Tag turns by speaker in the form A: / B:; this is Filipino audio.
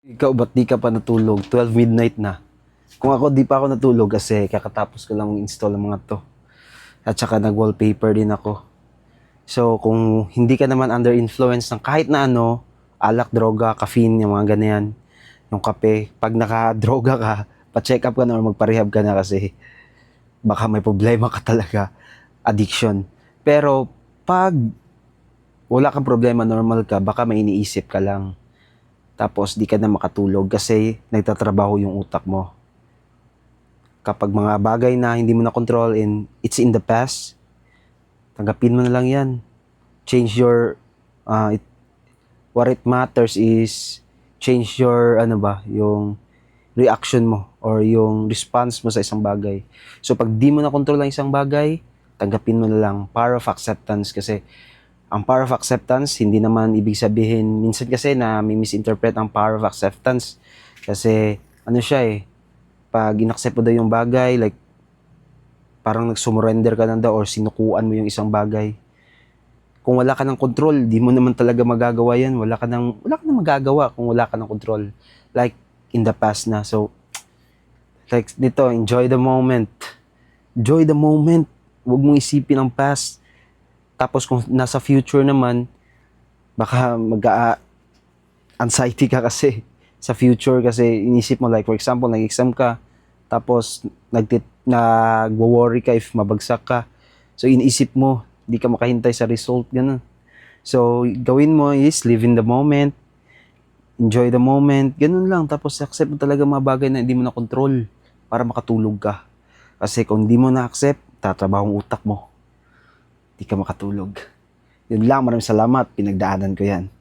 A: Ikaw, ba't di ka pa natulog? 12 midnight na. Kung ako, di pa ako natulog kasi kakatapos ko lang install ang mga to. At saka nag-wallpaper din ako. So, kung hindi ka naman under influence ng kahit na ano, alak, droga, caffeine, yung mga ganyan, yung kape, pag naka-droga ka, pa-check up ka na or magpa-rehab ka na kasi baka may problema ka talaga, addiction. Pero, pag wala kang problema, normal ka, baka may iniisip ka lang. Tapos di ka na makatulog kasi nagtatrabaho yung utak mo. Kapag mga bagay na hindi mo na control and it's in the past, tanggapin mo na lang yan. Change your, what it matters is change your, yung reaction mo or yung response mo sa isang bagay. So pag di mo na control ang isang bagay, tanggapin mo na lang. Power of acceptance kasi ang power of acceptance, hindi naman ibig sabihin, minsan kasi na may misinterpret ang power of acceptance. Kasi, ano siya pag inaccept mo daw yung bagay, like, parang nagsumurrender ka lang daw or sinukuan mo yung isang bagay. Kung wala ka ng control, di mo naman talaga magagawa yan. Wala ka nang magagawa kung wala ka ng control. Like, in the past na. So, like, dito, enjoy the moment. Enjoy the moment. Huwag mong isipin ang past. Tapos kung nasa future naman, baka anxiety ka kasi sa future kasi inisip mo like for example, nag-exam ka, tapos nagwo-worry ka if mabagsak ka. So iniisip mo, di ka makahintay sa result, ganun. So gawin mo is live in the moment, enjoy the moment, ganun lang. Tapos accept mo talaga mga bagay na hindi mo na control para makatulog ka. Kasi kung hindi mo na-accept, tatrabaho ang utak mo. Di ka makatulog. Yun lang, maraming salamat. Pinagdaanan ko yan.